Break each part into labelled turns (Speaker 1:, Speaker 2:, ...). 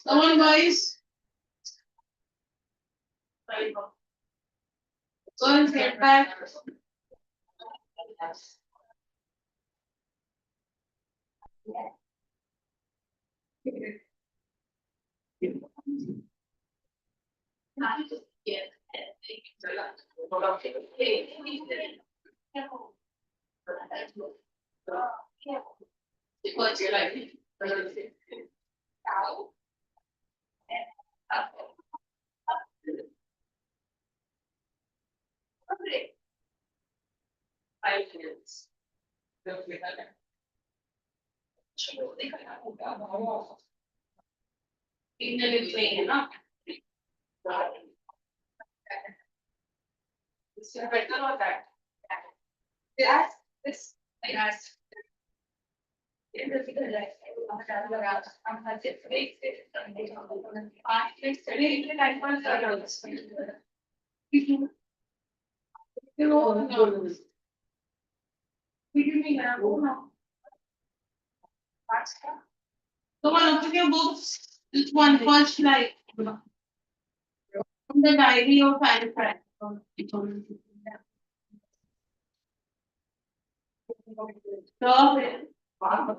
Speaker 1: Come on, guys. Girls, get back. Come on, open your books. This one first slide. From the diary of Anne Frank. So, from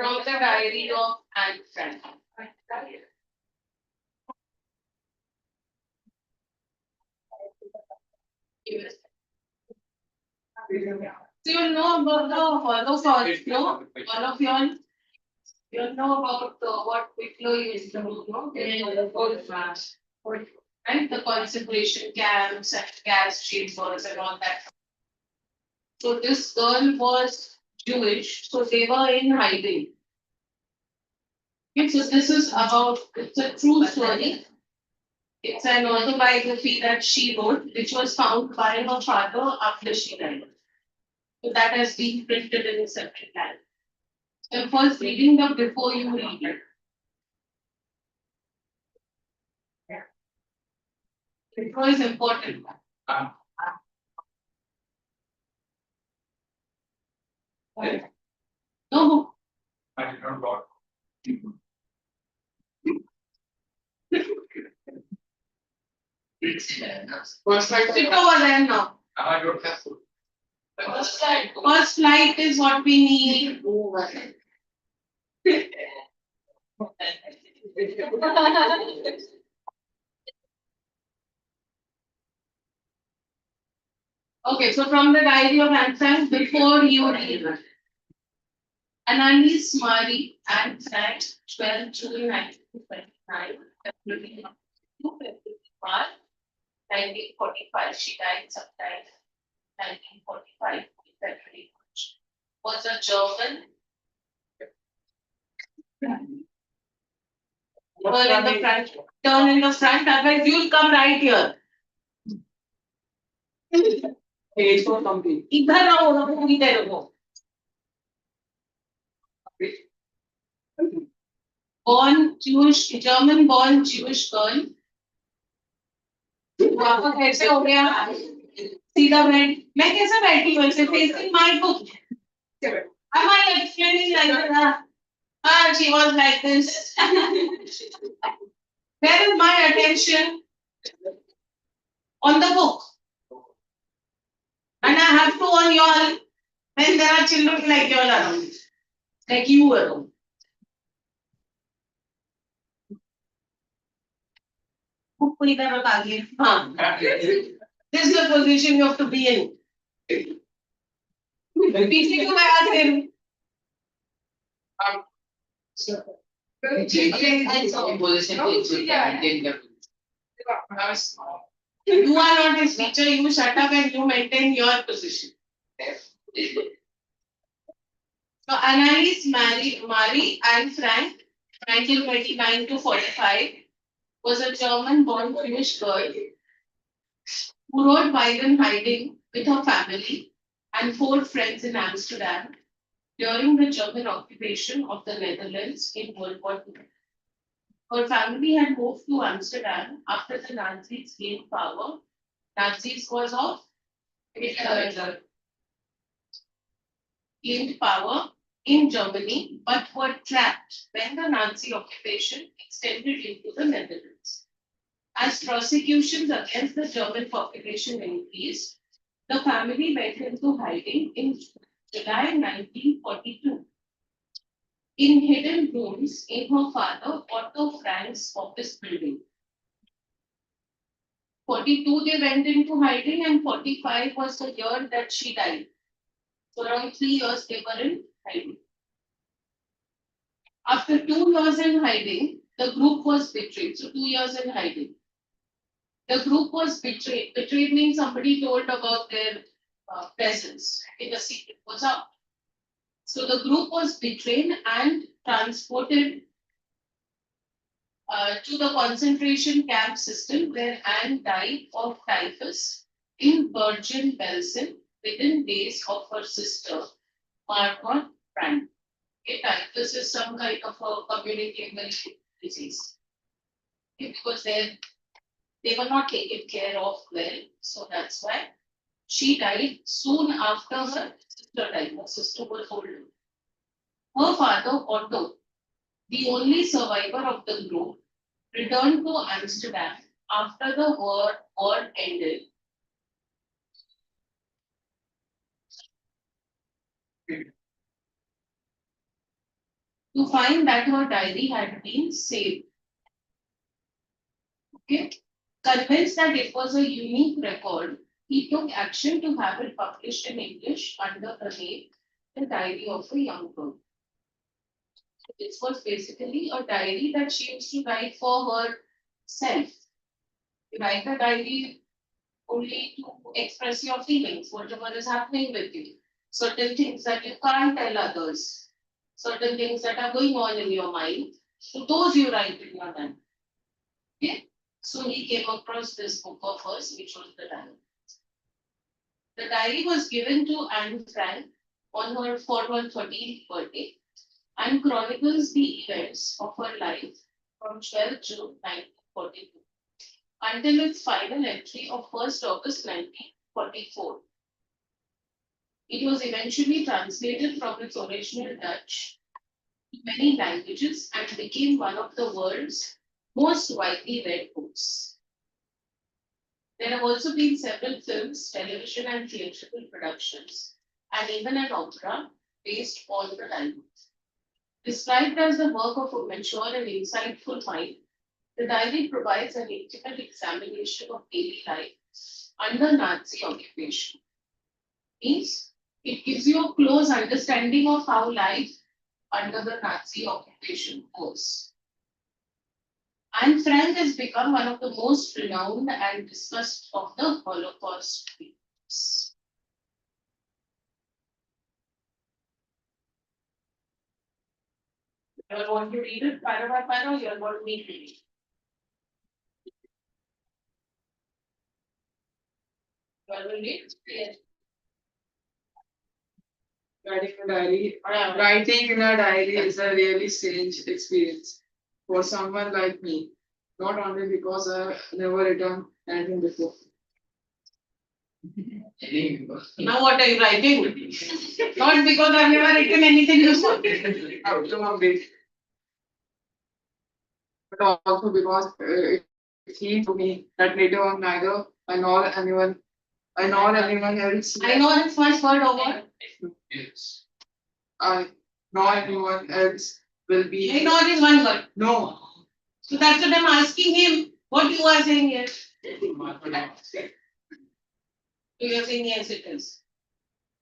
Speaker 1: the diary of Anne Frank. So you know about the holocaust, no? All of you know about what Wicklow used to do, no? In the cold mass, right? The concentration camps and gas chambers and all that. So this girl was Jewish, so they were in hiding. Okay, so this is about, it's a true story. It's an autobiography that she wrote, which was found by her father after she died. So that has been printed in a separate land. So first reading the before you read it. It was important. No. I did not got. First slide. Sit over there now. I don't have to. First slide is what we need. Okay, so from the diary of Anne Frank, before you read it. Ananis Mari, Anne Frank, 12 June 1929, February 1945, she died sometime 1945, February, March, was a German girl in the front. Turn in the front, otherwise you'll come right here. इधर रहो ना, इधर रहो. German born Jewish girl. वहाँ कैसे हो गया? सीधा बैठ. मैं कैसे बैठी हूँ? ऐसे facing my book. Am I explaining like that? Ah, she was like this. Where is my attention? On the book. And I have to on y'all when there are children like y'all around. Like you around. Book को इधर रखा दिए. हाँ. This is the position you have to be in. पीछे क्यों बैठा थे? You are not his teacher, you shut up and you maintain your position. So Annalise Marie Anne Frank, 1929 to 45, was a German-born Jewish girl who wrote while in hiding with her family and 4 friends in Amsterdam during the German occupation of the Netherlands in World War II. Her family had moved to Amsterdam after the Nazis gained power. Nazis was of Hitler gained power in Germany, but were trapped when the Nazi occupation extended into the Netherlands. As prosecutions against the German population increased, the family went into hiding in July 1942 in hidden rooms in her father Otto Frank's office building. 42 they went into hiding and 45 was the year that she died. So around 3 years they were in hiding. After 2 years in hiding, the group was betrayed. So 2 years in hiding. The group was betrayed. Betrayed means somebody told about their presence in the secret was out. So the group was betrayed and transported to the concentration camp system where Anne died of typhus in Bergen-Belsen within days of her sister, Margot Brandt. Okay, typhus is some kind of a communicable disease. Because they were not taken care of well, so that's why she died soon after her sister died. Her sister was older. Her father, Otto, the only survivor of the group, returned to Amsterdam after the war ended. To find that her diary had been saved. Okay. Convinced that it was a unique record, he took action to have it published in English under the name The Diary of a Young Girl. This was basically a diary that she used to write for herself. You write a diary only to express your feelings, whatever is happening with you. Certain things that you can't tell others, certain things that are going on in your mind. So those you write in your diary. Okay? So he came across this book of hers, which was the diary. The diary was given to Anne Frank on her 13th birthday and chronicles the events of her life from 12 June 1942 until its final entry of 1st August 1944. It was eventually translated from its original Dutch to many languages and became one of the world's most widely read books. There have also been several films, television, and theatrical productions, and even an opera based on the diary. Described as the work of a mature and insightful mind, the diary provides an intimate examination of daily life under Nazi occupation. Means it gives you a close understanding of how life under the Nazi occupation was. Anne Frank has become one of the most renowned and discussed of the Holocaust victims. You all want to read it para by para, or you all want me to read it? You all will read? Yes.
Speaker 2: Writing in a diary is a really strange experience for someone like me. Not only because I've never written anything before.
Speaker 1: Now what are you writing? Not because I've never written anything before.
Speaker 2: But also because it seems to me that later on neither I nor anyone else.
Speaker 1: I know this much word over.
Speaker 2: Yes. I nor anyone else will be.
Speaker 1: I know this one word.
Speaker 2: No.
Speaker 1: So that's what I'm asking him. What you are saying here? So you're saying yes, it is.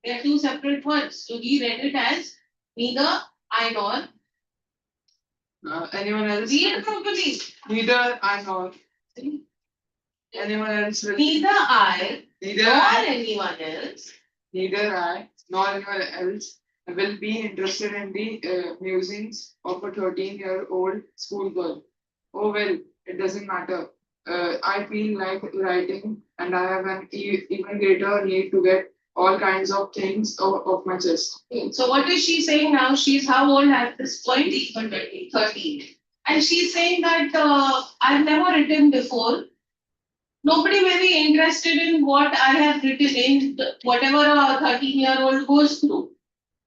Speaker 1: They are two separate words. So he read it as neither I nor.
Speaker 2: Anyone else?
Speaker 1: Read it properly.
Speaker 2: Neither I nor anyone else will.
Speaker 1: Neither I
Speaker 2: Neither
Speaker 1: nor
Speaker 2: I.
Speaker 1: anyone else.
Speaker 2: Neither I nor anyone else will be interested in the musings of a 13-year-old schoolgirl. Oh well, it doesn't matter. I feel like writing, and I have an even greater need to get all kinds of things off my chest.
Speaker 1: So what is she saying now? She's how old at this point? 13. And she's saying that I've never written before. Nobody may be interested in what I have written in whatever a 13-year-old goes through.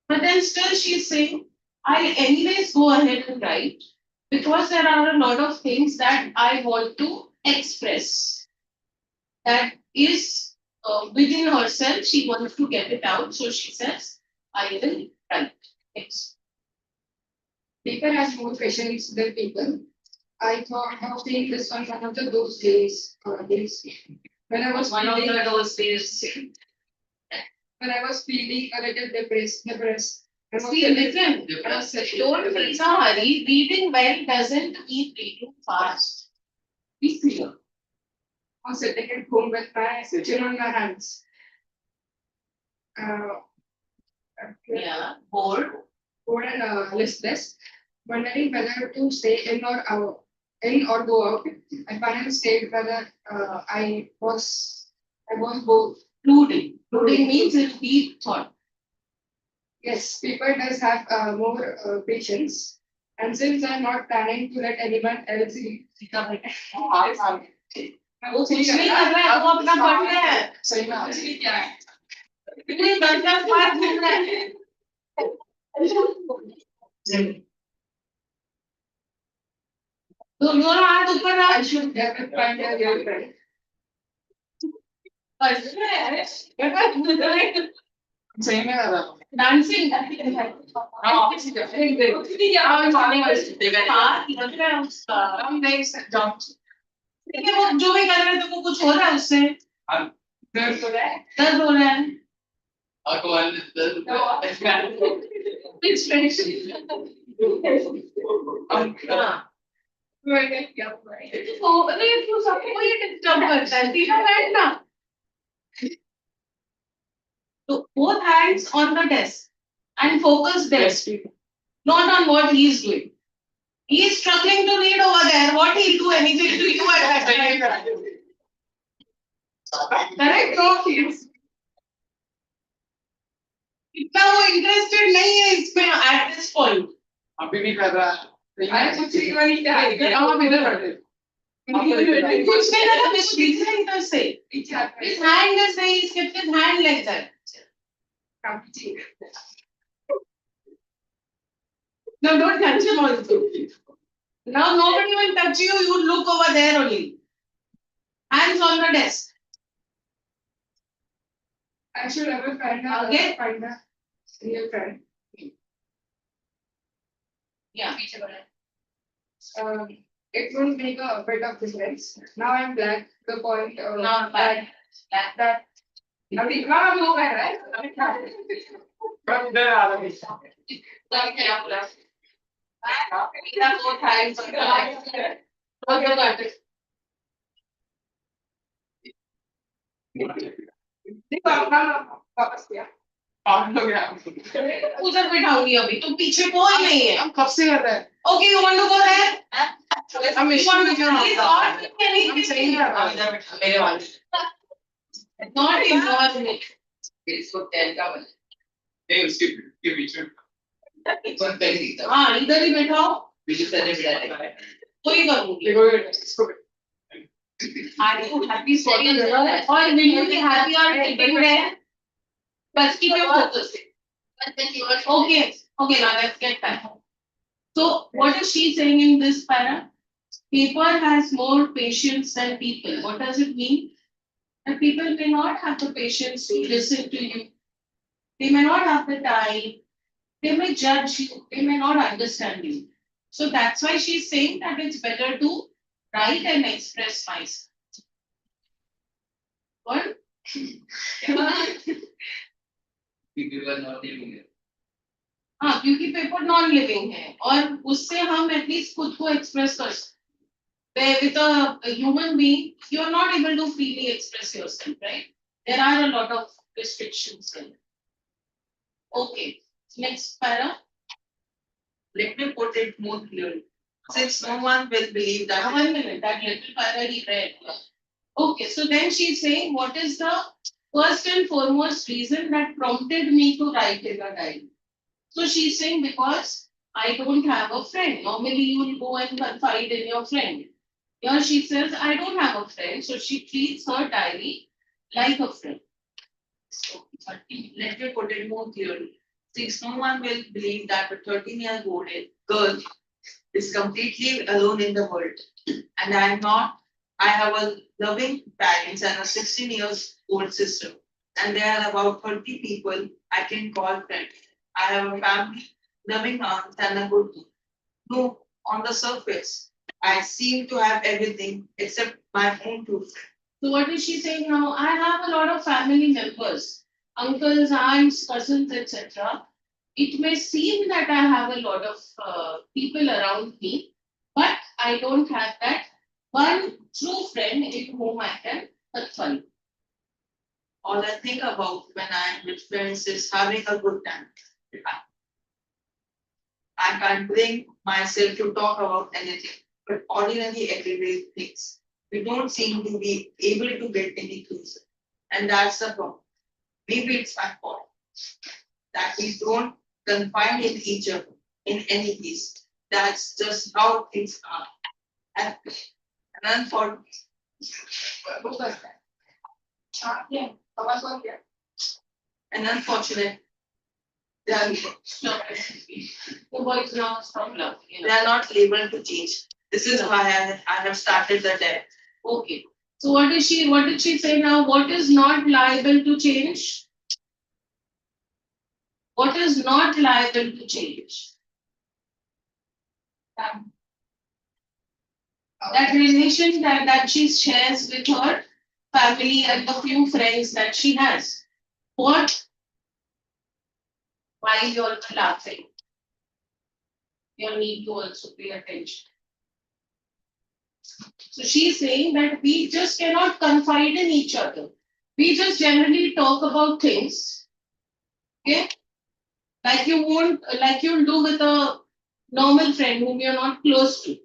Speaker 1: But then still she's saying, I'll anyways go ahead and write because there are a lot of things that I want to express. That is within herself, she wants to get it out. So she says, I will write. Yes.
Speaker 3: People has more patience than people. I thought of saying this on one of those days when I was
Speaker 1: One of
Speaker 3: feeling,
Speaker 1: those days.
Speaker 3: when I was feeling a little depressed.
Speaker 1: See, listen, don't be in a hurry. Reading well doesn't mean reading fast. Be clear.
Speaker 3: I was sitting at home with my chin on my hands. Uh,
Speaker 1: Yeah, bored.
Speaker 3: bored and listless, wondering whether to stay in or go out. I finally stayed whether I was both.
Speaker 1: Brooding. Brooding means in deep thought.
Speaker 3: Yes, people does have more patience. And since I'm not planning to let anyone else see,
Speaker 1: वो कुछ नहीं कर रहा है, वो अपना पढ़ रहा है.
Speaker 2: सही में
Speaker 3: actually क्या है?
Speaker 1: इतनी 10 बार घूम रहा है. तो दोनों हाथ ऊपर रख.
Speaker 3: I should never find a real friend.
Speaker 2: सही में कर रहा हूँ.
Speaker 1: Dancing. ठीक है, वो जो भी कर रहे हैं तो वो कुछ हो रहा है उससे.
Speaker 2: दर्द हो रहा है.
Speaker 1: दर्द हो रहा है.
Speaker 3: It's friendship.
Speaker 1: हाँ.
Speaker 3: Yeah,
Speaker 1: तो अरे तू सबको ये डिस्टर्ब करता है. सीधा बैठना. So both hands on the desk and focus there, not on what he is doing. He is struggling to read over there. What he'll do anything to you at that time. Correct? No, इतना वो interested नहीं है इसमें at this point.
Speaker 2: अभी भी कर रहा है.
Speaker 3: I am actually going to
Speaker 2: हम इधर बैठे.
Speaker 1: कुछ नहीं लगा, कुछ दिख रहा है इधर से.
Speaker 3: It's happening.
Speaker 1: His hand is there. He kept his hand like that. No, don't touch him also. Now nobody will touch you. You look over there only. Hands on the desk.
Speaker 3: I should ever find a real friend.
Speaker 1: Yeah.
Speaker 3: It won't make a bit of difference. Now I'm black. The point
Speaker 1: Not bad.
Speaker 3: that अभी वहाँ वो कर रहा है.
Speaker 2: हम इधर आ रहे हैं.
Speaker 1: Four times.
Speaker 3: देखो अपना वापस किया.
Speaker 2: पागल हो गया
Speaker 1: उधर बैठाऊंगी अभी तो पीछे कोई नहीं है
Speaker 2: हम कब से कर रहे हैं
Speaker 1: okay you want to go there
Speaker 2: hmm
Speaker 1: You want to
Speaker 2: क्यों
Speaker 1: please not
Speaker 2: हम सही नहीं कर रहे हैं
Speaker 4: मेरे वाले
Speaker 1: not involve me.
Speaker 4: इसको 10 का बने नहीं उसके बीच में कौन पहले दिखता
Speaker 1: हाँ इधर ही बैठाओ
Speaker 4: बिल्कुल सर ने बिठाया
Speaker 1: कोई करूंगी
Speaker 2: देखो इसको
Speaker 1: Are you happy sitting there or will you be happy or sitting there? But keep your focus. Okay, okay, now let's get back. So what is she saying in this para? Paper has more patience than people. What does it mean? That people may not have the patience to listen to you. They may not have the time. They may judge you. They may not understand you. So that's why she's saying that it's better to write and express myself. What?
Speaker 4: people are not living it
Speaker 1: हाँ क्योंकि paper non living है और उससे हम at least खुद को express कर सकते हैं with a human being you are not able to freely express yourself right there are a lot of restrictions there. Okay, next para.
Speaker 5: Let me put it more clearly. Since no one will believe that.
Speaker 1: One minute, that little para he read. Okay, so then she's saying, what is the first and foremost reason that prompted me to write in a diary? So she's saying, because I don't have a friend. Normally you will go and confide in your friend. Here she says, I don't have a friend. So she treats her diary like a friend.
Speaker 5: So, let me put it more clearly. Since no one will believe that a 13-year-old girl is completely alone in the world, and I am not, I have a loving parents and a 16-year-old sister, and there are about 30 people I can call friends. I have a family, loving aunts, and a good mood. No, on the surface, I seem to have everything except my own two friends.
Speaker 1: So what is she saying now? I have a lot of family members, uncles, aunts, cousins, etc. It may seem that I have a lot of people around me, but I don't have that one true friend in whom I can confide.
Speaker 5: All I think about when I am with friends is having a good time. I can't bring myself to talk about anything, but ordinary everyday things. We don't seem to be able to get any closer. And that's the problem. Maybe it's my fault that we don't confide in each other in any case. That's just how things are. And unfortunately, and unfortunately, they are,
Speaker 1: Stop it. The voice now stop laughing.
Speaker 5: they are not able to change. This is why I have started the day.
Speaker 1: Okay. So what did she say now? What is not liable to change? What is not liable to change? That relation that she shares with her family and the few friends that she has. What? Why you're laughing? You need to also pay attention. So she's saying that we just cannot confide in each other. We just generally talk about things. Okay? Like you'll do with a normal friend whom you're not close to.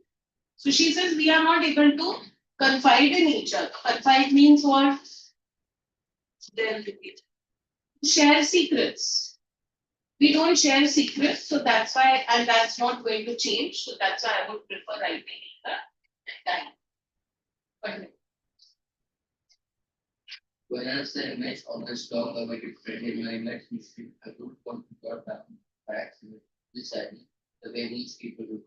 Speaker 1: So she says we are not able to confide in each other. Confide means what?
Speaker 5: Then repeat.
Speaker 1: Share secrets. We don't share secrets, so that's why, and that's not going to change. So that's why I would prefer writing in the time. But
Speaker 4: when I was the image of the strong of a friend in my imagination, I don't want to go down by accident, deciding the way these people do.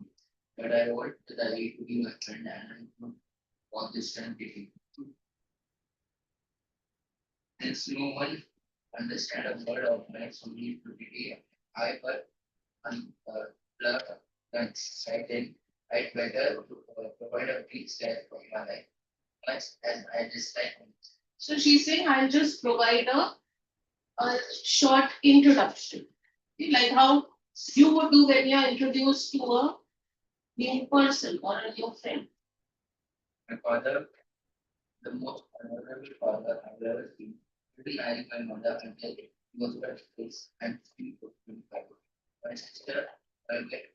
Speaker 4: But I want that I need to be my friend and I don't want this time taking. Since no one understand a word of my so need to be I but blur then I'd better provide a brief step for my life. Much as I dislike it.
Speaker 1: so she's saying I'll just provide a short introduction. Like how you would do when you're introduced to a new person or a new friend.
Speaker 4: My father, the most honorable father I've ever seen. Really, I my mother until was birthplace and 3.25. My sister Margaret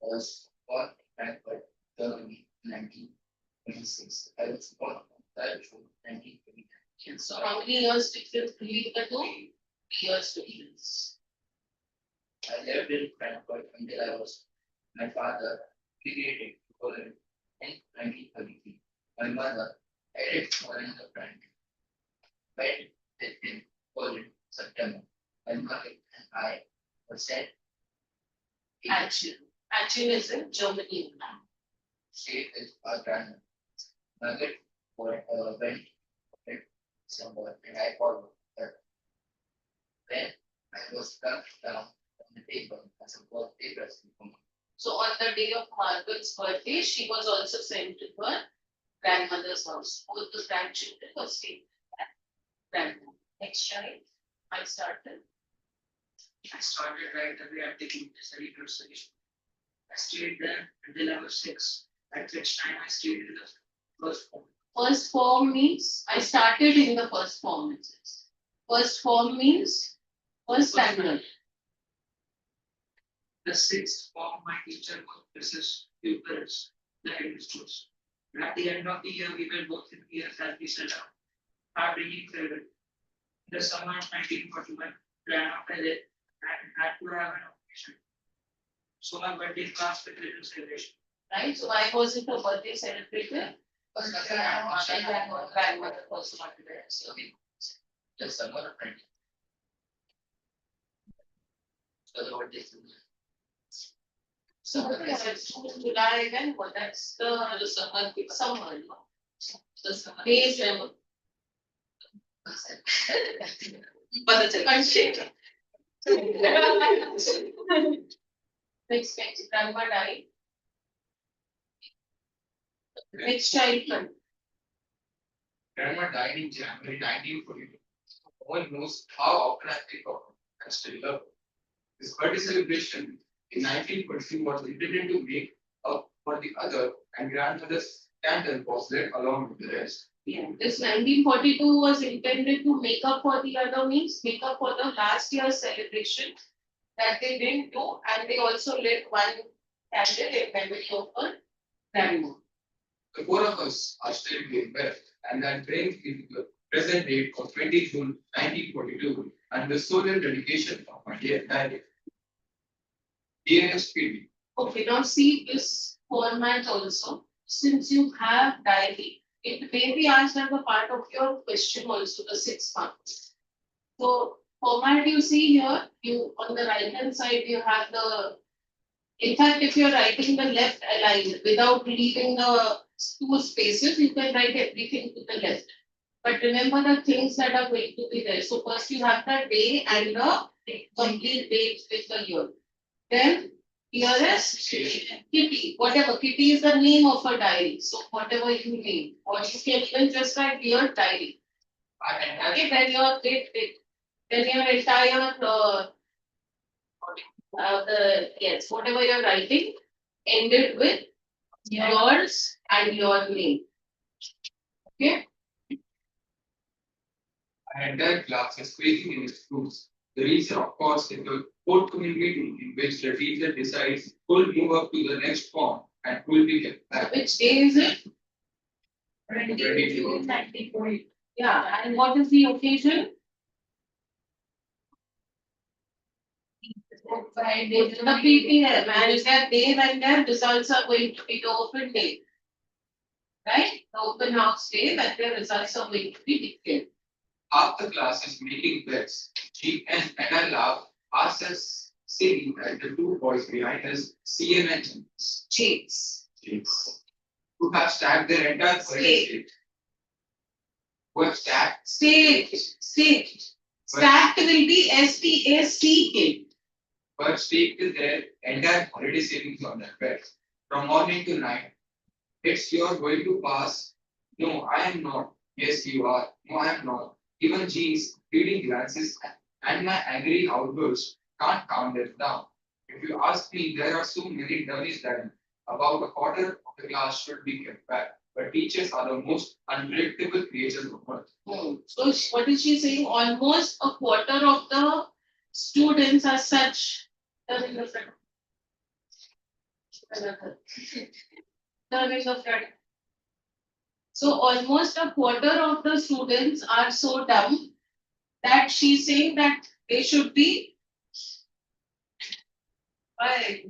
Speaker 4: was born in Frankfurt, Germany, 1926. I was born on 3rd June 1929.
Speaker 1: So how many years difference between the two? 3 years difference.
Speaker 4: I lived in Frankfurt until I was my father immigrated to Poland in 1933. My mother headed foreign the front. Met in Poland September. My mother and I were sent
Speaker 1: Action. Action is in Germany.
Speaker 4: stayed with our grandmother. Margaret went to December and I followed her. Then I was struck down on the table as a birthday present for me.
Speaker 1: So on the day of Margaret's birthday, she was also sent to her grandmother's house. Both the grandchildren were staying with that grandmother. Next child, I started.
Speaker 6: I started right away at the cerebral station. I stayed there until I was 6, at which time I stayed in the first form.
Speaker 1: First form means I started in the first form. It says. First form means first standard.
Speaker 6: The 6th form, my teacher was Mrs. Pupils, the headmistress. And at the end of the year, we were both in years as we set up our bringing farewell. In the summer of 1941, ran after it and had to have an operation. So my birthday class with little celebration.
Speaker 1: Right? So why was it a birthday celebrated? Because the grandmother was not there. So
Speaker 4: The summer of 20. So what this is.
Speaker 1: So that's July then, well, that's the summer, summer, no? The summer. May, June. But it's a country. Next, grandma died. Next child come.
Speaker 7: Grandma died in January 1942. No one knows how often I think of her and still love her. This birthday celebration in 1942 was intended to make up for the other, and grandmother's candle was lit along with the rest.
Speaker 1: Yeah, this 1942 was intended to make up for the other means, make up for the last year's celebration that they didn't do, and they also lit one candle in memory of her grandma.
Speaker 7: The four of us are still doing well, and that brings me to the present date of 20 June 1942 and the solemn dedication of my dear diary. Dearest PD,
Speaker 1: Okay, now see this format also, since you have diary, it may be asked as a part of your question also, the 6 marks. So format you see here, you on the right hand side, you have the, in fact, if you're writing the left aligned without leaving the 2 spaces, you can write everything to the left. But remember the things that are going to be there. So first you have the day and the complete date with the year. Then here is Kitty, whatever, Kitty is the name of a diary, so whatever you name, or you can even just write your diary. Okay, then your date, then your entire yes, whatever you're writing, ended with yours and your name. Okay,
Speaker 7: our entire class is squeezing in its schools. The reason, of course, is the forthcoming meeting in which the teacher decides who will move up to the next form and who will be kept back.
Speaker 1: which day is it?
Speaker 7: 22.
Speaker 1: 1940. Yeah, and what is the occasion? Friday, the PTM, and that day when their results are going to be the open day. Right, the open house day, that their results are going to be declared.
Speaker 7: Half the class is making bets. She and I laugh, ourselves silly at the 2 boys behind us, CM and
Speaker 1: James.
Speaker 7: James, who have stacked their entire
Speaker 1: State.
Speaker 7: Who have stacked,
Speaker 1: State. Stacked will be STACK.
Speaker 7: but staked their entire holiday savings on that bet. From morning to night, it's you're going to pass. No, I am not. Yes, you are. No, I am not. Even G's feeding glances and my angry outbursts can't calm them down. If you ask me, there are so many dummies that about a quarter of the class should be kept back. but teachers are the most unpredictable creatures of earth.
Speaker 1: So what is she saying? Almost a quarter of the students are such. Turning the front. Turning the front. So almost a quarter of the students are so dumb that she's saying that they should be. Why?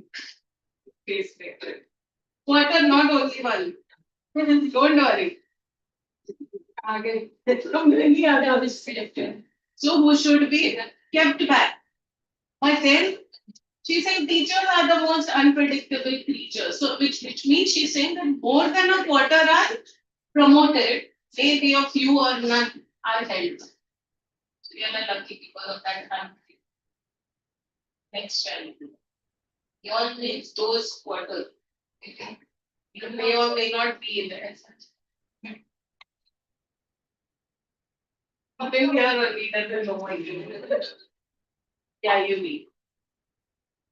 Speaker 1: Quarter, not only one. Don't worry. Again, many others selected. So who should be kept back? But then she said teachers are the most unpredictable creatures. So which means she's saying that more than a quarter are promoted, maybe a few or none are held. So we are the lucky people of that country. Next challenge. You all needs those quarters. You may or may not be in there. Something here only doesn't know what you do. Yeah, you mean.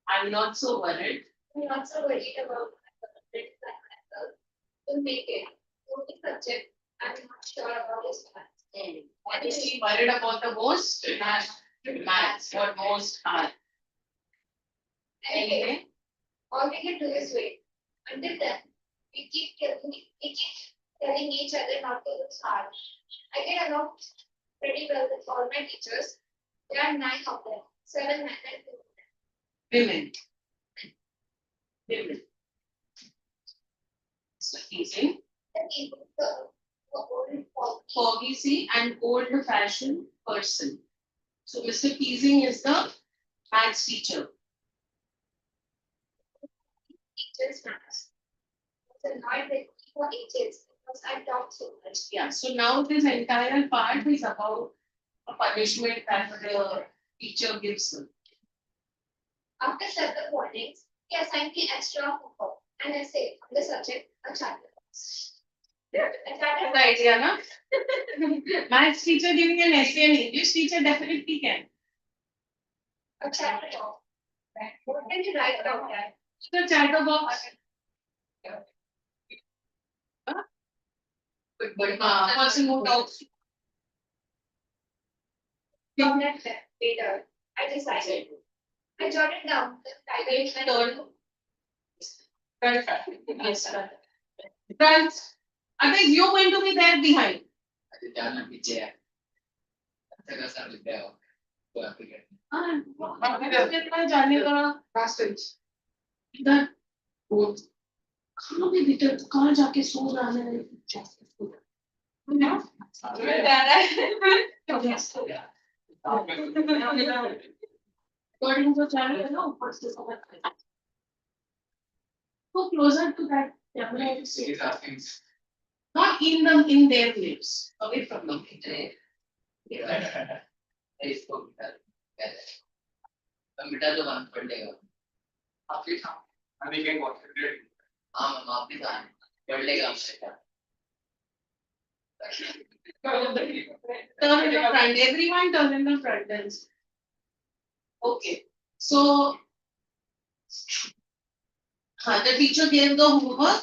Speaker 1: I'm not so worried.
Speaker 8: I'm not so worried about myself to make it. Only subject I'm not sure about is maths.
Speaker 1: What is she worried about the most? Maths. What most are.
Speaker 8: Anyway, all we can do is wait. Until then, we keep telling each other not to lose heart. I get along pretty well with all my teachers. There are 9 of them, 7 men and 2 women.
Speaker 1: Women. So teasing.
Speaker 8: The people, the old
Speaker 1: Foggy see and old fashioned person. So Mr. Teasing is the maths teacher.
Speaker 8: teachers maths. So not with for ages because I talk so much.
Speaker 1: Yeah, so now this entire part is about a punishment that the teacher gives them.
Speaker 8: After several warnings, he assigned me extra homework and essay on the subject a chapter box. A chapter
Speaker 1: Good idea, na? Maths teacher giving an essay and English teacher definitely can.
Speaker 8: A chapter box. What can you write down there?
Speaker 1: The chatterbox. But person who talks.
Speaker 8: From that later, I decided. I jotted down the title and
Speaker 1: Yes, friends, I think you're going to be there behind.
Speaker 4: Jangan bicara. Saya rasa lebih buat pikir.
Speaker 1: कितना जाने का
Speaker 2: Last bench.
Speaker 1: इधर कहाँ पे बेटा कहाँ जाके सो रहा है According to channel है ना ऊपर से समझ go closer to that camera.
Speaker 7: He's asking.
Speaker 1: Not in them, in their lips, away from them.
Speaker 4: इसको बेटा तो वन पढ़ लेगा
Speaker 7: After some, and he can concentrate.
Speaker 4: हाँ मैं माफी चाहूँ पढ़ लेगा बेटा
Speaker 1: Turn in the front, everyone turn in the front then. Okay, so the teacher gave the homework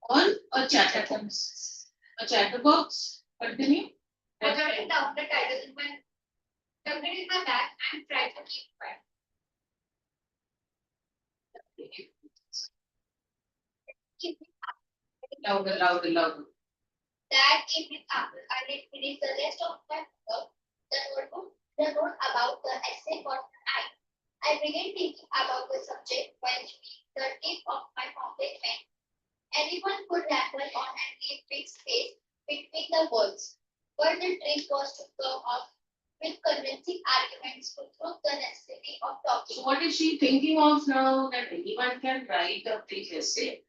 Speaker 1: on a chatterbox. A chatterbox, continue.
Speaker 8: I jotted down the title in my tucked it in my bag and tried to keep quiet.
Speaker 1: Louder, louder, louder.
Speaker 8: That evening after I did finish the rest of my work, the note about the essay for tonight, I began thinking about the subject while reading the tip of my pocket pen. Anyone could ramble on and leave big space between the words, but the trick was to come up with convincing arguments to prove the necessity of talking.
Speaker 1: So what is she thinking of now that anyone can write a big essay?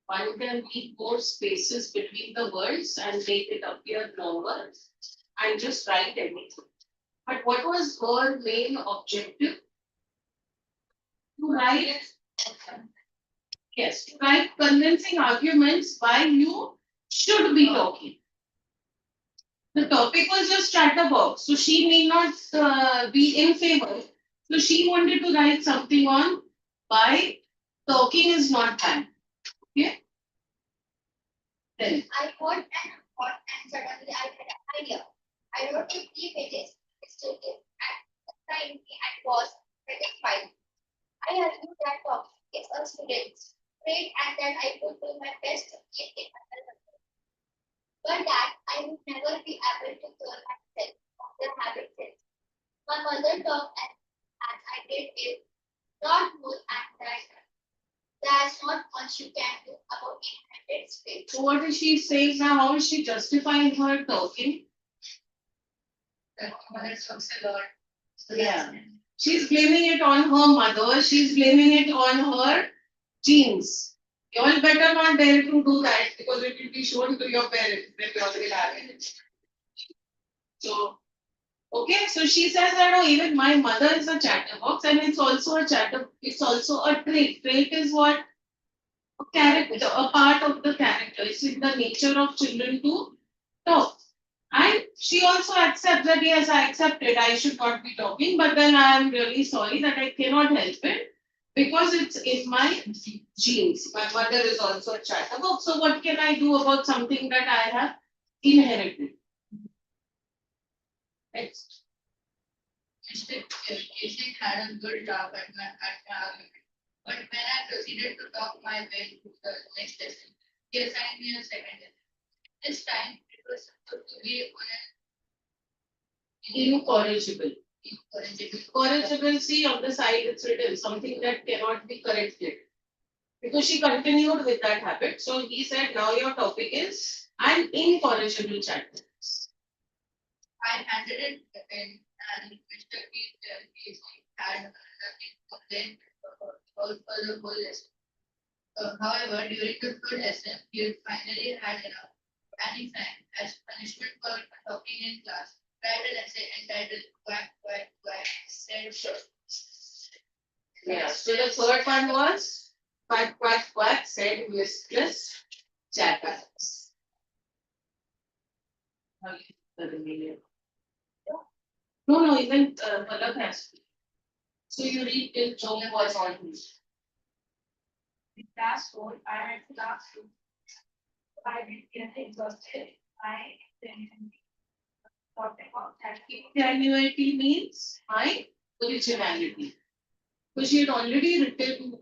Speaker 1: One can leave more spaces between the words and make it appear longer and just write anything. But what was her main objective? To write, yes, to write convincing arguments why you should be talking. The topic was just chatterbox, so she may not be in favor. So she wanted to write something on why talking is not bad. Okay. Then,
Speaker 8: I got an thought and suddenly I had an idea. I wrote it 3 pages, still it at the time and was satisfied. I argued that topic is a student's grade and that I could do my best to keep it under control. But that I would never be able to turn myself from the habit sense. My mother taught as I did it, not more and that there's not much you can do about inherited skills.
Speaker 1: so what is she saying now? How is she justifying her talking?
Speaker 3: That mother talks a lot. So
Speaker 1: Yeah. She's blaming it on her mother, she's blaming it on her genes. You all better not dare to do that because it will be shown to your parents that you all will have it. So, okay, so she says that oh, even my mother is a chatterbox and it's also a it's also a trait. Trait is what? A character, a part of the character. It's in the nature of children to talk. And she also accepts that yes, I accept it, I should not be talking, but then I am really sorry that I cannot help it because it's in my genes. My mother is also a chatterbox, so what can I do about something that I have inherited? Next.
Speaker 3: Mr. Kising had a good job at my argument. But when I proceeded to talk my way to the next lesson, he assigned me a second lesson. This time it was supposed to be on
Speaker 1: Incorrigible.
Speaker 3: an incorrigible.
Speaker 1: Corrigible, see on the side it's written something that cannot be corrected. Because she continued with that habit. So he said, now your topic is an incorrigible chatterbox.
Speaker 3: I handed it in and Mr. Kising had nothing to complain for the whole lesson. However, during the third lesson, he finally had enough. And he sang, as punishment for talking in class, read an essay entitled Quack, Quack, Quack, said sure.
Speaker 1: Yeah, so the third one was quack, quack, quack, said listless chatterbox. No, even Palak has to. So you read till Joe was on.
Speaker 9: In class 4, I had class 2. I did get exhausted. I then thought about that.
Speaker 1: Granularity means my originality. So she had already written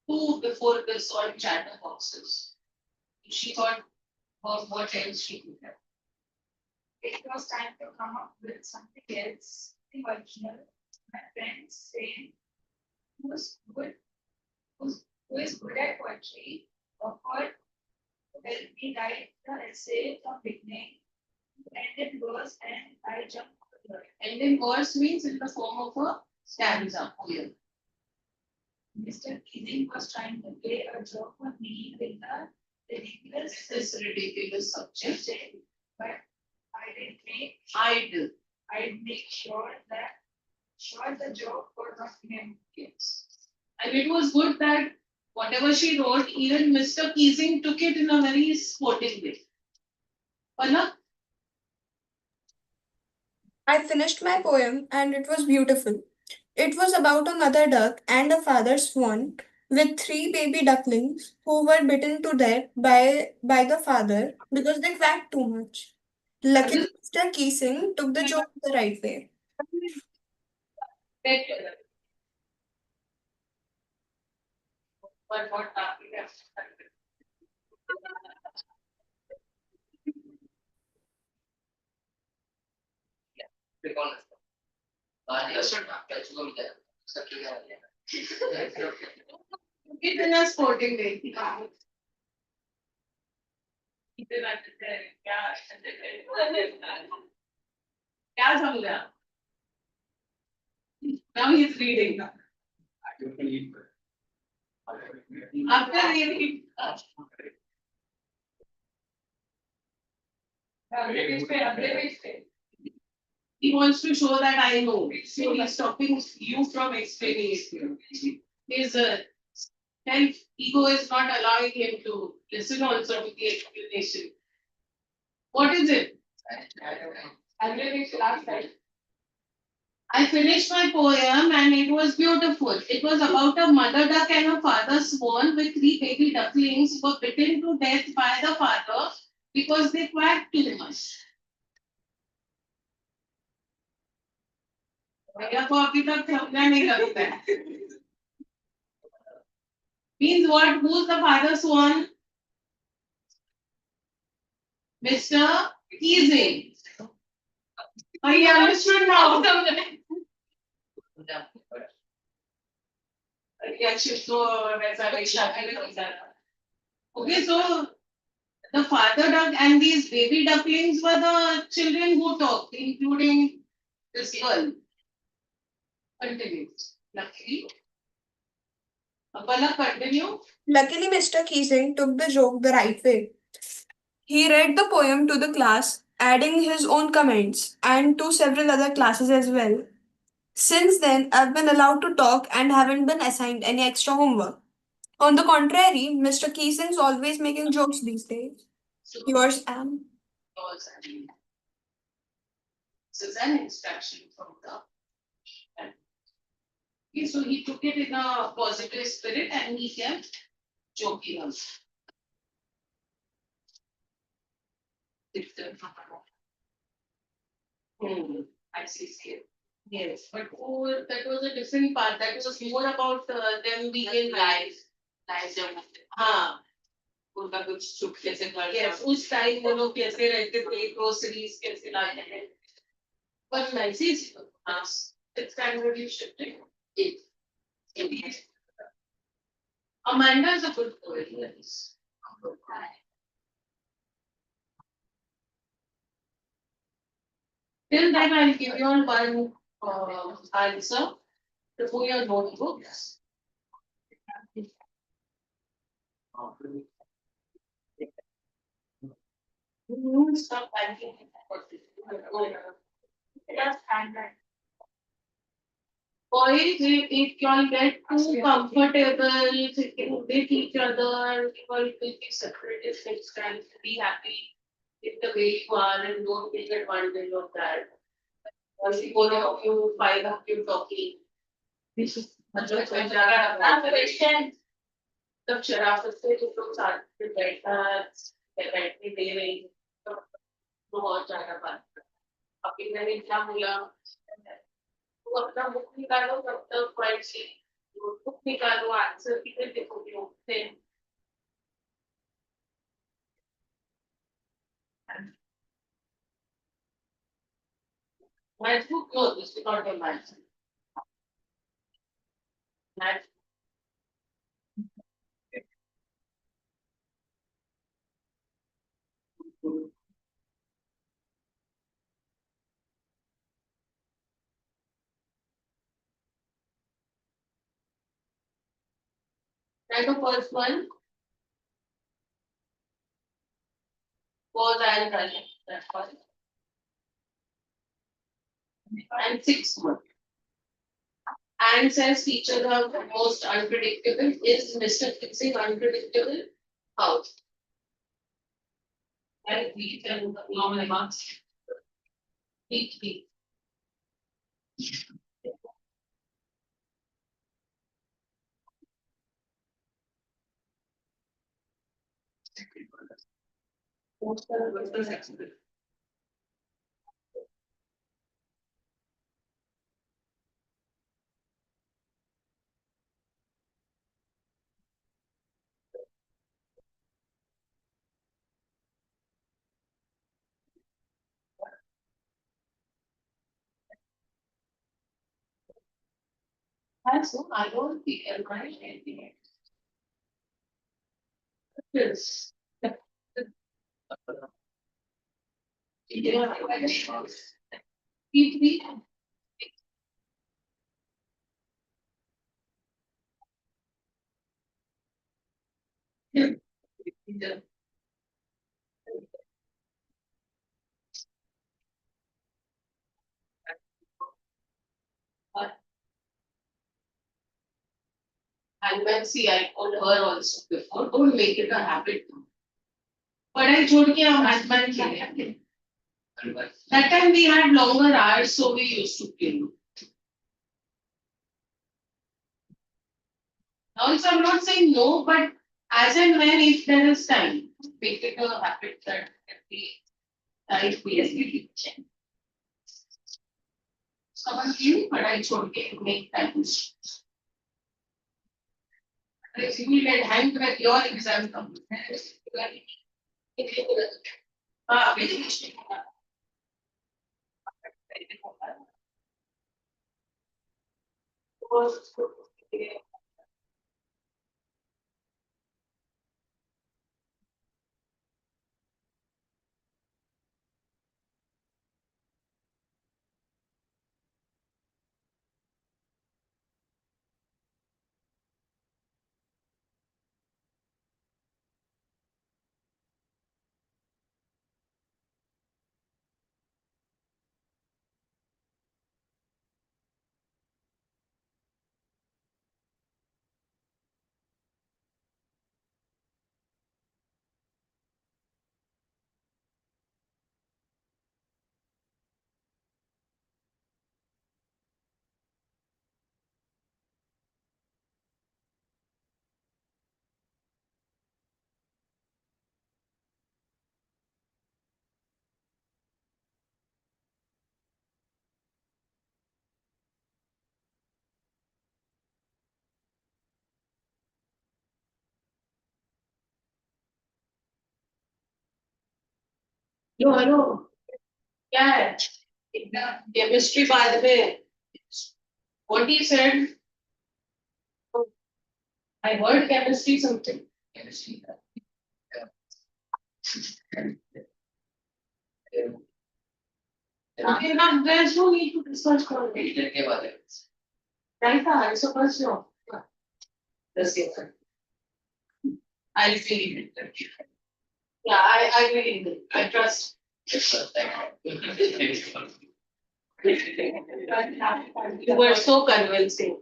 Speaker 1: two before this on chatterboxes. She thought of what else she could have.
Speaker 9: It was time to come up with something else, the original. My friends say, who's good, who is good at poetry, offered to help me write the essay from beginning, and it was, and I jumped over it.
Speaker 1: And in verse means in the form of a stanza. Here.
Speaker 9: Mr. Keating was trying to play a joke on me with the ridiculous
Speaker 1: This ridiculous subject.
Speaker 9: subject, but
Speaker 1: I do.
Speaker 9: I'd make sure the joke was not him.
Speaker 1: Yes. And it was good that whatever she wrote, even Mr. Keating took it in a very sporting way. Palak?
Speaker 10: I finished my poem and it was beautiful. It was about a mother duck and a father swan with three baby ducklings who were bitten to death by the father because they quacked too much. Luckily, Mr. Keesing took the joke the right way.
Speaker 1: But what happened?
Speaker 4: Be honest. That's good there.
Speaker 1: It in a sporting way. क्या समझा? Now he's reading. After reading. He wants to show that I know. So he's stopping you from explaining it. His self ego is not allowing him to listen also to the explanation. What is it?
Speaker 3: I read it last time.
Speaker 1: I finished my poem and it was beautiful. It was about a mother duck and a father swan with three baby ducklings who were bitten to death by the father because they quacked too much. भैया को अभी तक समझा नहीं लगता है. Means what? Who's the father swan? Mr. Teasing. Oh, you understood now. Okay, so the father duck and these baby ducklings were the children who talked, including this girl. Continue. Luckily. Abala, continue.
Speaker 10: Luckily, Mr. Keesing took the joke the right way. He read the poem to the class, adding his own comments, and to several other classes as well. Since then, I've been allowed to talk and haven't been assigned any extra homework. On the contrary, Mr. Keesing's always making jokes these days. Yours am.
Speaker 1: This is an instruction from the. Okay, so he took it in a positive spirit and he kept joking us. I see. Yes, but that was a different part. That was more about them being in life. हाँ. उनका कुछ चुप कैसे करना. Yes, उस time वो लोग कैसे रहते थे, groceries कैसे लाते हैं. But nice is it's kind of really shifting. Amanda is a good poet. Yes. Till then, I'll give you all one answer to put your notebooks. Stop panicking.
Speaker 9: Just handwrite.
Speaker 1: Boys, if you all get too comfortable sitting with each other, you all will be separate next time. Be happy with the way you are and don't take advantage of that. Once you go of you, five of you talking. This is
Speaker 9: Question.
Speaker 1: तब शराफत से तुम लोग साथ में बैठने दे रही तो बहुत ज्यादा बात. अभी मैंने क्या बोला तो अपना बुक निकालो तब तक पॉइंट से बुक निकालो आंसर कितने देखोगे उठते. Math book, no, this is not a math. Math. And the first one was I running. That's one. And sixth one. And says teachers are the most unpredictable. Is Mr. Fixing unpredictable? How? And we can normal marks. Weekly. So I don't think I'm writing anything. Yes. Keep and then see, I told her also before, don't make it a habit. But I told you I'm That time we had longer hours, so we used to kill. Also, I'm not saying no, but as and when if there is time, make it a habit that every time we check. Someone you, but I should make time. Like, you will get hang with your exam. Which Yo, hello. Yeah. Chemistry, by the way. What he said, I heard chemistry something.
Speaker 4: Chemistry.
Speaker 1: Okay, now there's no need to discuss for it.
Speaker 4: Meter के बारे में
Speaker 1: Right, I suppose so. Let's see. I'll feel it. Yeah, I believe it. I trust. You were so convincing.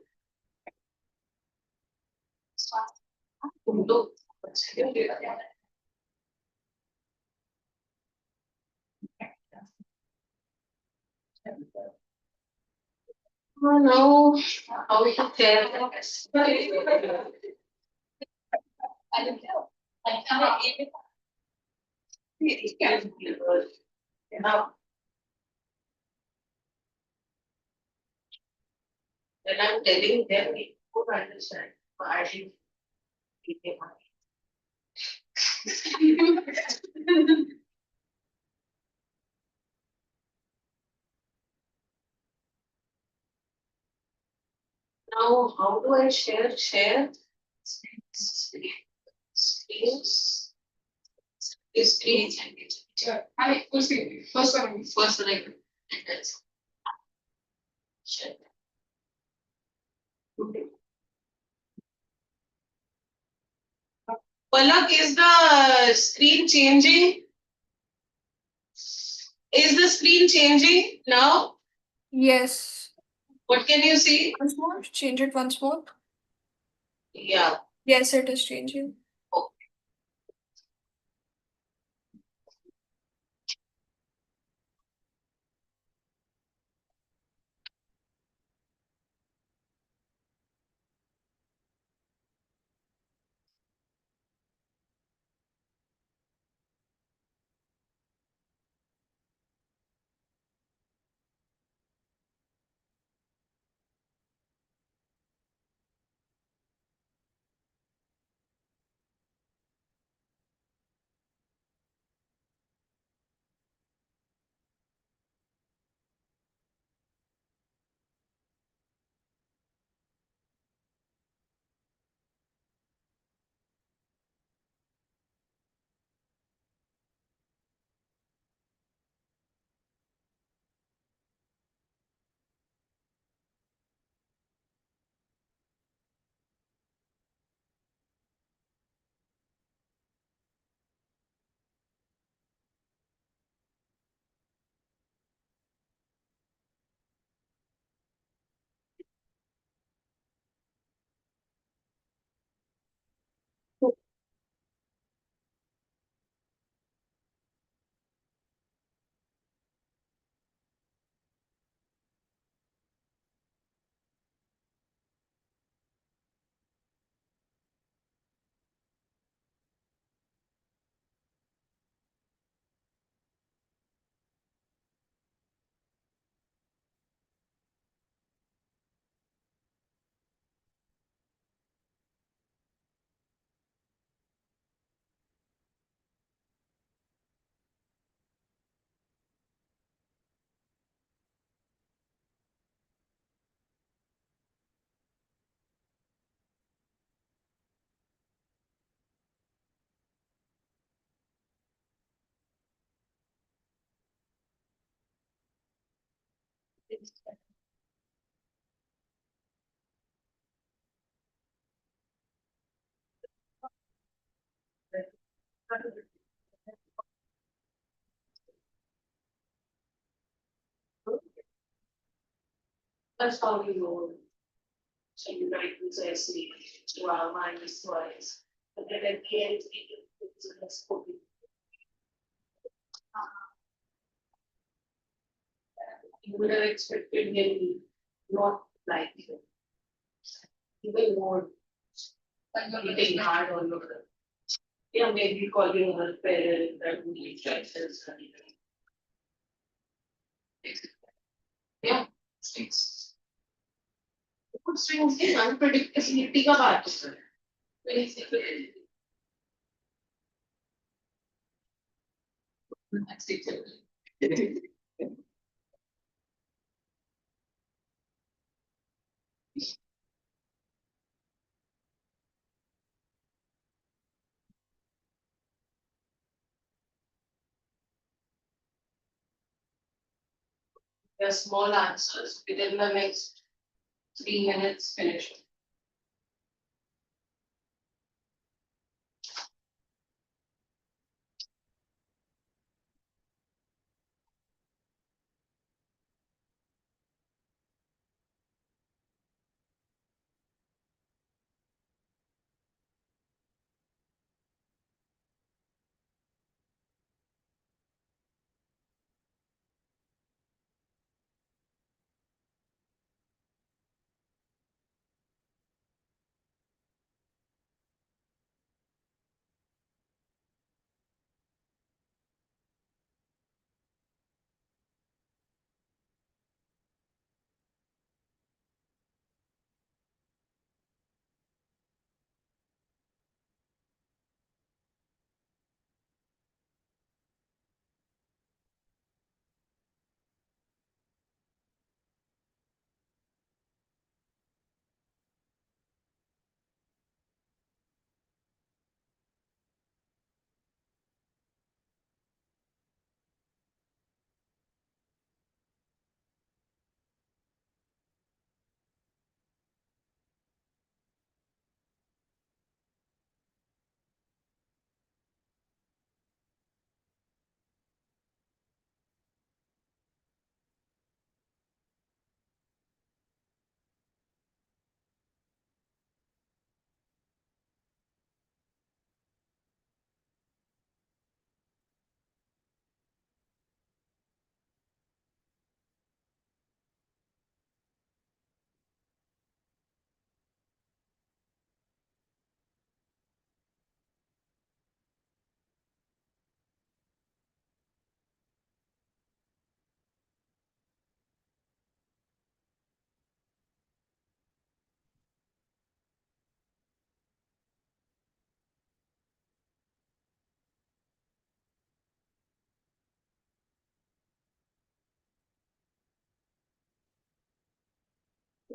Speaker 1: Oh no, how we can tell this? I don't know. I cannot even. It can be good. You know. When I'm telling them, they don't understand. But I should keep it Now, how do I share? Screens. Screens and it's.
Speaker 2: Hi, first one.
Speaker 1: First one I share. Palak, is the screen changing? Is the screen changing now?
Speaker 10: Yes.
Speaker 1: What can you see?
Speaker 10: Once more. Change it once more.
Speaker 1: Yeah.
Speaker 10: Yes, it is changing.
Speaker 1: That's how we roll. So you write this essay, wow, minus twice. But then at the end, it's a spoken. You would have expected maybe not like you. Even more. Hitting hard on your. Yeah, maybe calling her parent that we need choices. Yeah, stinks. Good strings is unpredictability का बात है sir. Basically. Next teacher. The small answers within the next 3 minutes, finish.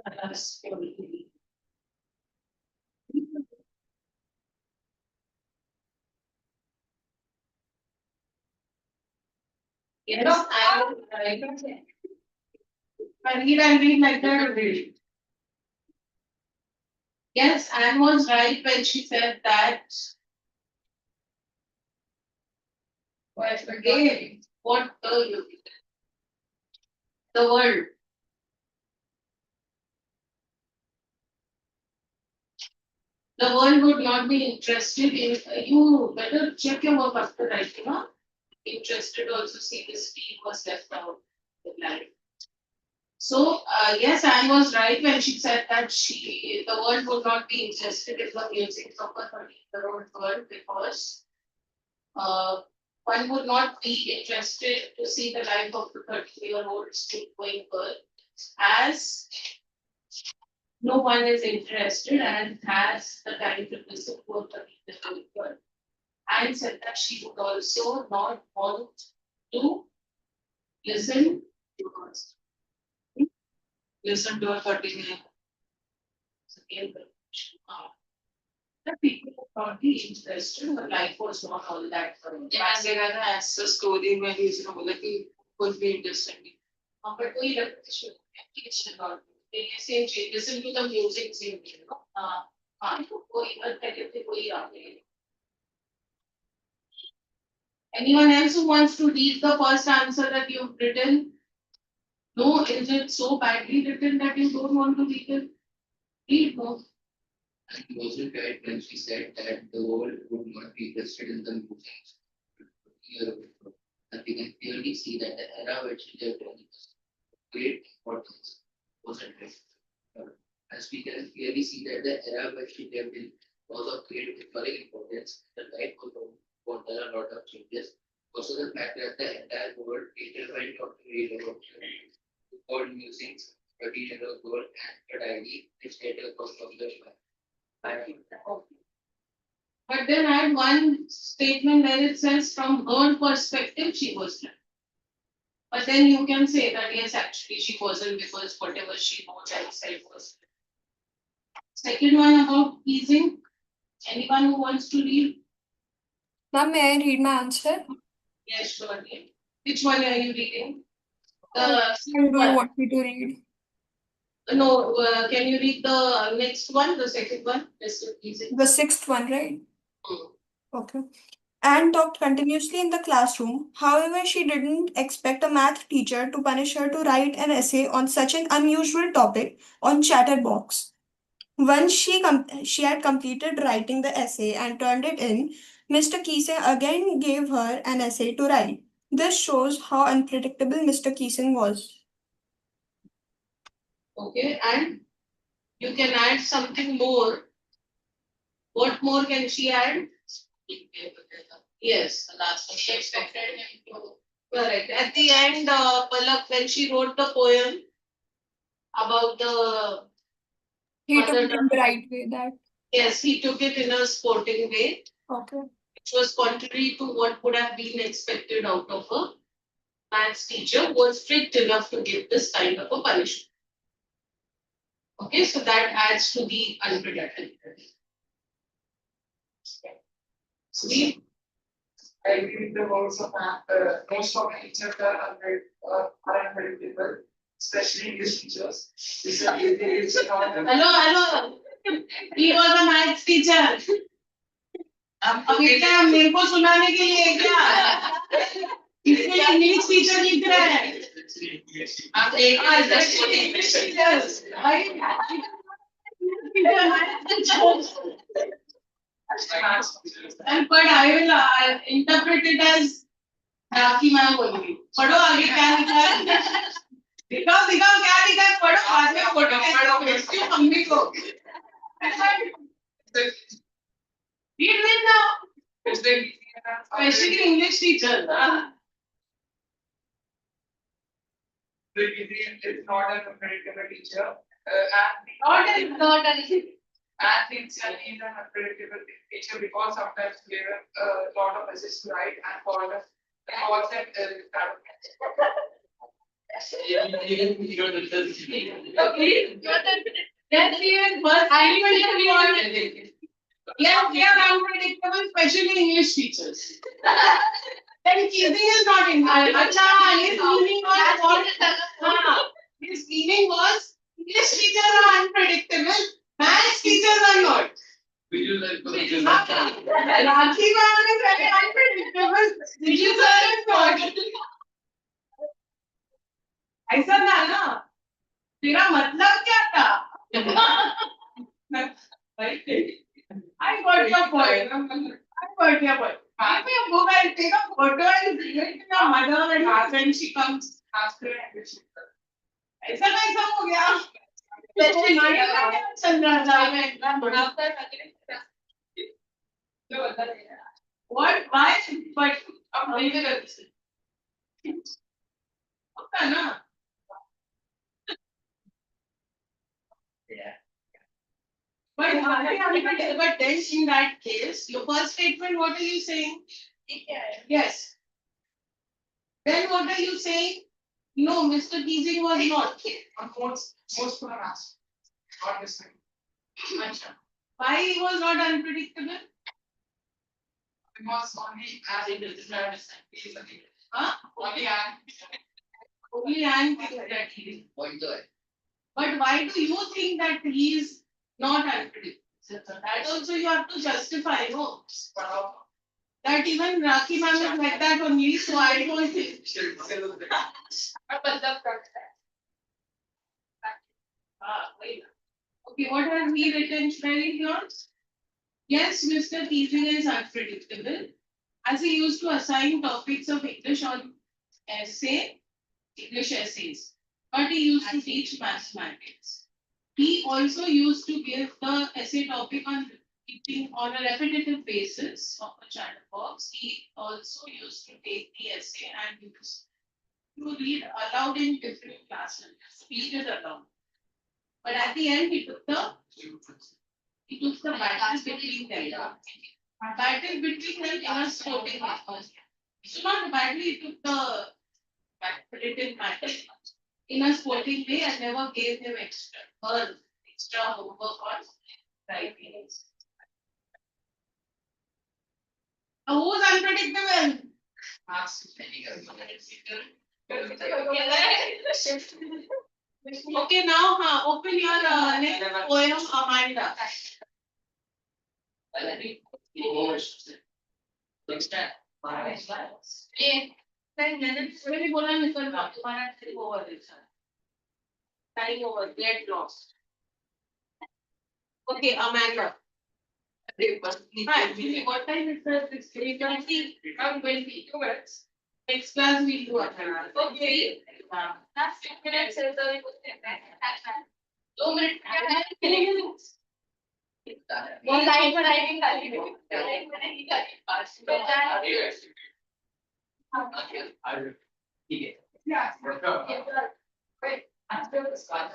Speaker 1: That's probably. Yes, I read like that already. Yes, Anne was right when she said that. But again, what the world. The world would not be interested in you better check your work after writing, huh? Interested also see this team was left out the life. So yes, Anne was right when she said that the world would not be interested in the music of a 30-year-old girl because uh, one would not be interested to see the life of the 30-year-old street-going girl as no one is interested and has the time to listen to a 30-year-old girl. And said that she would also not want to listen to us. Listen to a 13-year the people would not be interested, but life was not all that for him. Yeah, they had an answer story when he's like he could be interesting. But कोई repetition not. They say listen to the music same you know. हाँ तो कोई अलग तरीके से कोई आ गए Anyone else who wants to read the first answer that you've written? No, is it so badly written that you don't want to read it? Read no.
Speaker 4: And he wasn't right when she said that the world would not be interested in the musings. Here, and we can clearly see that the era which she lived in was great importance wasn't it? As we can clearly see that the era which she lived in was of great historical importance. The life was there are a lot of changes. Also, the fact that the entire world later went on to read about world musings, 30 years old, and the diary, which later was published by.
Speaker 1: But then I had one statement where it says from her perspective, she was right. But then you can say that yes, actually she wasn't because whatever she wrote and said was. Second one about teasing. Anyone who wants to read?
Speaker 10: Ma'am, may I read my answer?
Speaker 1: Yes, sure. Which one are you reading?
Speaker 10: Which one do you want me to read?
Speaker 1: No, can you read the next one, the second one? Mr. Teasing.
Speaker 10: The sixth one, right?
Speaker 1: Hmm.
Speaker 10: Okay. Anne talked continuously in the classroom. However, she didn't expect a math teacher to punish her to write an essay on such an unusual topic on Chatterbox. Once she had completed writing the essay and turned it in, Mr. Keesing again gave her an essay to write. This shows how unpredictable Mr. Keesing was.
Speaker 1: Okay, and you can add something more. What more can she add? Yes, the last one. She expected him to. Correct. At the end, Palak, when she wrote the poem about the
Speaker 10: He took
Speaker 1: mother
Speaker 10: it in the
Speaker 1: tongue,
Speaker 10: right way that.
Speaker 1: yes, he took it in a sporting way,
Speaker 10: Okay.
Speaker 1: which was contrary to what would have been expected out of a maths teacher who was strict enough to give this kind of a punishment. Okay, so that adds to the unpredictability. See,
Speaker 2: I agree with the words of most of the teachers are unpredictable, especially English teachers.
Speaker 1: hello. He was a maths teacher. अभी क्या मेरे को सुनाने के लिए क्या? इसके English teacher लिख रहा है. English teachers. And but I will interpret it as rakhi ma'am बोलेगी. पढ़ो आगे क्या लिखा है? दिखाओ क्या लिखा है? पढ़ो बाद में फोटो भेजती हूँ मम्मी को. Read it now. Especially English teacher.
Speaker 2: Is not an unpredictable teacher.
Speaker 1: Not an
Speaker 2: Athletes are an unpredictable teacher because sometimes we have a lot of messages to write and call them
Speaker 1: That's even worse. Yeah, they are unpredictable, especially English teachers. Then teasing is not in. Acha, his meaning was what? His meaning was English teachers are unpredictable, maths teachers are not. Rakhi ma'am is very unpredictable. Teachers are not. ऐसा था ना? तेरा मतलब क्या था? I got your point. I got your point. If you go and take a photo and bring it to your mother and ask when she comes after ऐसा कैसा हो गया? चल रहा था What? Why? But अब वही करते होता ना? But then in that case, your first statement, what are you saying? Yes. Then what are you saying? No, Mr. Teasing was not.
Speaker 2: most for us. Not this time.
Speaker 1: Why he was not unpredictable?
Speaker 2: Because only as it is
Speaker 1: Huh? Only Anne thinks that he is. But why do you think that he is not unpredictable? That also you have to justify, no? that even Rakhi ma'am is like that only, so I don't think. Wait. Okay, what has he written very here? Yes, Mr. Teaching is unpredictable, as he used to assign topics of English on English essays, but he used to teach mathematics. He also used to give the essay topic on repeating on a repetitive basis of a chat box. He also used to take the essay and use to read aloud in different classes. He did aloud. But at the end, he took the battle between them. Battle between them in a sporting way. So not the battle, he took the competitive battle in a sporting way and never gave him extra homework on writing. Who's unpredictable? Okay, now open your next poem, Amanda.
Speaker 4: Next time.
Speaker 1: मैंने बोला निकल तुम्हारा time over time over get lost. Okay, Amanda. Hi, what time is it? 3:20. 20. 2 minutes. Next class we'll do Amanda. Okay.
Speaker 9: That's 2 minutes. So we put it back.
Speaker 1: 2 minutes.
Speaker 9: One line for writing. Yeah. Wait. After this one.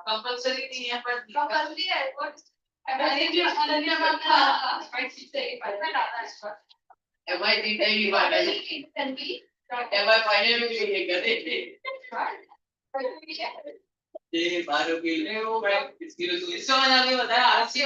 Speaker 5: Compulsory नहीं है पर
Speaker 4: ये बारों के लिए वो इसकी तो
Speaker 5: इसका मैंने अभी बताया RC